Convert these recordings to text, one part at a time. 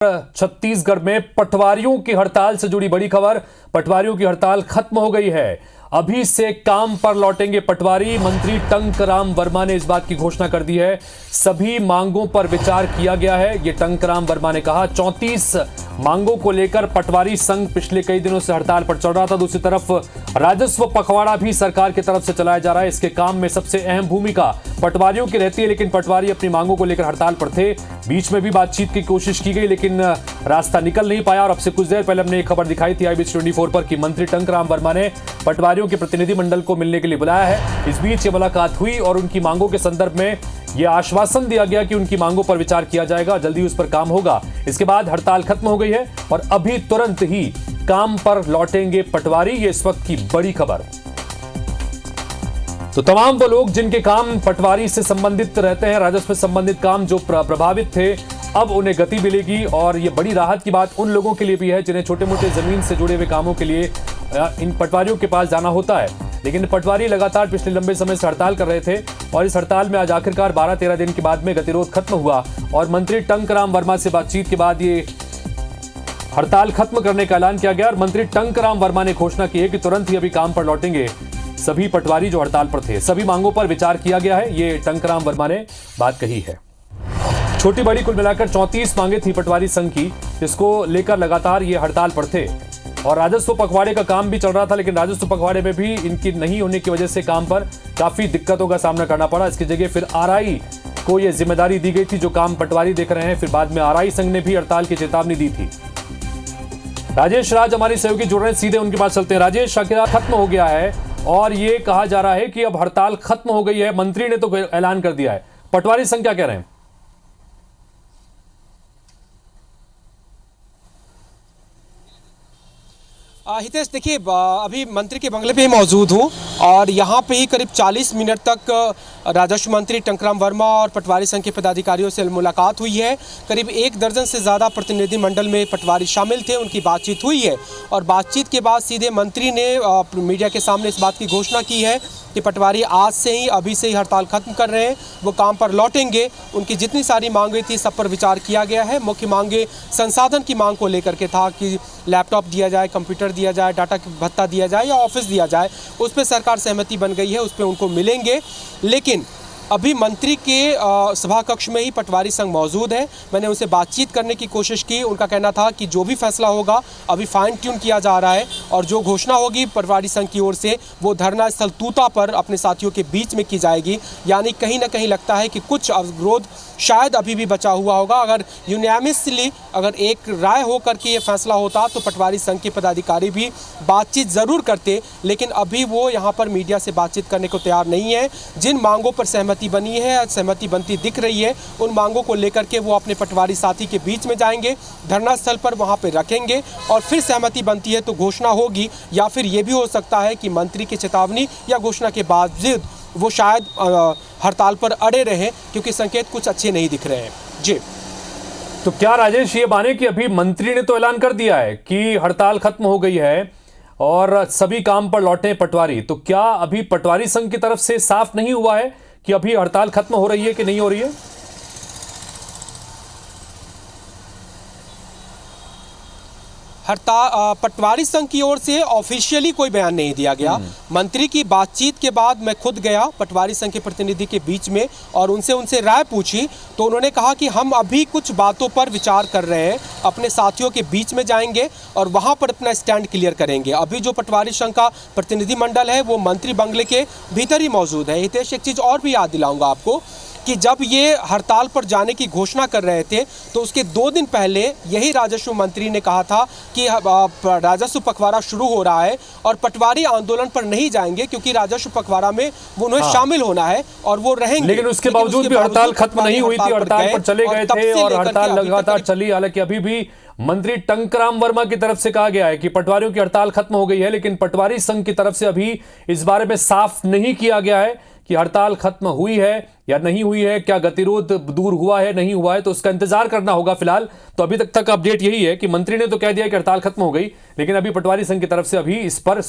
छत्तीसगढ़ में पटवारियों की हड़ताल से जुड़ी बड़ी खबर। पटवारियों की हड़ताल खत्म हो गई है। अभी से काम पर लौटेंगे पटवारी। मंत्री टंकराम वर्मा ने इस बात की घोषणा कर दी है। सभी मांगों पर विचार किया गया है, ये टंकराम वर्मा ने कहा। 34 मांगों को लेकर पटवारी संघ पिछले कई दिनों से हड़ताल पर चल रहा था। दूसरी तरफ राजस्व पखवाड़ा भी सरकार की तरफ से चलाया जा रहा है। इसके काम में सबसे अहम भूमिका पटवारियों की रहती है, लेकिन पटवारी अपनी मांगों को लेकर हड़ताल पर थे। बीच में भी बातचीत की कोशिश की गई, लेकिन रास्ता निकल नहीं पाया। और अब से कुछ देर पहले हमने एक खबर दिखाई थी IBC 24 पर कि मंत्री टंकराम वर्मा ने पटवारियों के प्रतिनिधि मंडल को मिलने के लिए बुलाया है। इस बीच ये मुलाकात हुई और उनकी मांगों के संदर्भ में यह आश्वासन दिया गया कि उनकी मांगों पर विचार किया जाएगा, जल्दी उस पर काम होगा। इसके बाद हड़ताल खत्म हो गई है और अभी तुरंत ही काम पर लौटेंगे पटवारी। ये इस वक्त की बड़ी खबर। तो तमाम वो लोग जिनके काम पटवारी से संबंधित रहते हैं, राजस्व से संबंधित काम जो प्रभावित थे, अब उन्हें गति मिलेगी। और ये बड़ी राहत की बात उन लोगों के लिए भी है जिन्हें छोटे मोटे जमीन से जुड़े हुए कामों के लिए इन पटवारियों के पास जाना होता है। लेकिन पटवारी लगातार पिछले लंबे समय से हड़ताल कर रहे थे और इस हड़ताल में आज आखिरकार 12-13 दिन के बाद में गतिरोध खत्म हुआ और मंत्री टंकराम वर्मा से बातचीत के बाद ये हड़ताल खत्म करने का ऐलान किया गया। और मंत्री टंकराम वर्मा ने घोषणा की है कि तुरंत ही अभी काम पर लौटेंगे सभी पटवारी जो हड़ताल पर थे। सभी मांगों पर विचार किया गया है, ये टंकराम वर्मा ने बात कही है। छोटी बड़ी कुल मिलाकर 34 मांगे थी पटवारी संघ की, जिसको लेकर लगातार ये हड़ताल पर थे। और राजस्व पखवाड़े का काम भी चल रहा था, लेकिन राजस्व पखवाड़े में भी इनकी नहीं होने की वजह से काम पर काफी दिक्कतों का सामना करना पड़ा। इसकी जगह फिर RI को यह जिम्मेदारी दी गई थी जो काम पटवारी देख रहे हैं। फिर बाद में RI संघ ने भी हड़ताल की चेतावनी दी थी। राजेश राज हमारी सहयोगी जुड़ रहे हैं, सीधे उनके पास चलते हैं। राजेश, आखिर खत्म हो गया है और ये कहा जा रहा है कि अब हड़ताल खत्म हो गई है, मंत्री ने तो ऐलान कर दिया है, पटवारी संघ क्या कह रहे हैं? हितेश, देखिए, अभी मंत्री के बंगले पे ही मौजूद हूँ और यहाँ पे ही करीब 40 मिनट तक राजस्व मंत्री टंकराम वर्मा और पटवारी संघ के पदाधिकारियों से मुलाकात हुई है। करीब 1 दर्जन से ज़्यादा प्रतिनिधि मंडल में पटवारी शामिल थे, उनकी बातचीत हुई है और बातचीत के बाद सीधे मंत्री ने मीडिया के सामने इस बात की घोषणा की है कि पटवारी आज से ही, अभी से ही हड़ताल खत्म कर रहे हैं, वो काम पर लौटेंगे। उनकी जितनी सारी मांगें थी सब पर विचार किया गया है। मुख्य मांगे संसाधन की मांग को लेकर के था कि लैपटॉप दिया जाए, कंप्यूटर दिया जाए, डाटा भत्ता दिया जाए या ऑफिस दिया जाए, उस पर सरकार सहमति बन गई है, उस पर उनको मिलेंगे। लेकिन अभी मंत्री के सभा कक्ष में ही पटवारी संघ मौजूद है। मैंने उनसे बातचीत करने की कोशिश की। उनका कहना था कि जो भी फैसला होगा अभी फाइन ट्यून किया जा रहा है और जो घोषणा होगी पटवारी संघ की ओर से वो धरना स्थल तूता पर अपने साथियों के बीच में की जाएगी। यानी कहीं ना कहीं लगता है कि कुछ अवरोध शायद अभी भी बचा हुआ होगा। अगर यूनानिमसली अगर एक राय होकर के ये फैसला होता तो पटवारी संघ के पदाधिकारी भी बातचीत ज़रूर करते, लेकिन अभी वो यहाँ पर मीडिया से बातचीत करने को तैयार नहीं है। जिन मांगों पर सहमति बनी है, सहमति बनती दिख रही है, उन मांगों को लेकर के वो अपने पटवारी साथी के बीच में जाएंगे, धरना स्थल पर वहाँ पे रखेंगे और फिर सहमति बनती है तो घोषणा होगी। या फिर ये भी हो सकता है कि मंत्री की चेतावनी या घोषणा के बावजूद वो शायद हड़ताल पर अड़े रहे, क्योंकि संकेत कुछ अच्छे नहीं दिख रहे हैं। जी, तो क्या राजेश ये माने कि अभी मंत्री ने तो ऐलान कर दिया है कि हड़ताल खत्म हो गई है और सभी काम पर लौटे पटवारी, तो क्या अभी पटवारी संघ की तरफ से साफ नहीं हुआ है कि अभी हड़ताल खत्म हो रही है कि नहीं हो रही है? पटवारी संघ की ओर से ऑफिशियली कोई बयान नहीं दिया गया। मंत्री की बातचीत के बाद मैं खुद गया पटवारी संघ के प्रतिनिधि के बीच में और उनसे राय पूछी, तो उन्होंने कहा कि हम अभी कुछ बातों पर विचार कर रहे हैं, अपने साथियों के बीच में जाएंगे और वहां पर अपना स्टैंड क्लियर करेंगे। अभी जो पटवारी संघ का प्रतिनिधि मंडल है वो मंत्री बंगले के भीतर ही मौजूद है। हितेश, एक चीज़ और भी याद दिलाऊंगा आपको कि जब ये हड़ताल पर जाने की घोषणा कर रहे थे तो उसके 2 दिन पहले यही राजस्व मंत्री ने कहा था कि राजस्व पखवाड़ा शुरू हो रहा है और पटवारी आंदोलन पर नहीं जाएंगे क्योंकि राजस्व पखवाड़ा में उन्हें शामिल होना है और वो रहेंगे। लेकिन उसके बावजूद भी हड़ताल खत्म नहीं हुई थी, हड़ताल पर चले गए थे और हड़ताल लगातार चली। हालांकि अभी भी मंत्री टंकराम वर्मा की तरफ से कहा गया है कि पटवारियों की हड़ताल खत्म हो गई है, लेकिन पटवारी संघ की तरफ से अभी इस बारे में साफ नहीं किया गया है कि हड़ताल खत्म हुई है या नहीं हुई है, क्या गतिरोध दूर हुआ है नहीं हुआ है, तो उसका इंतजार करना होगा। फिलहाल तो अभी तक अपडेट यही है कि मंत्री ने तो कह दिया कि हड़ताल खत्म हो गई, लेकिन अभी पटवारी संघ की तरफ से अभी इस पर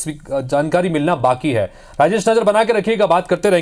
जानकारी मिलना बाकी है। राजेश, नजर बना के रखिएगा, बात करते रहेंगे।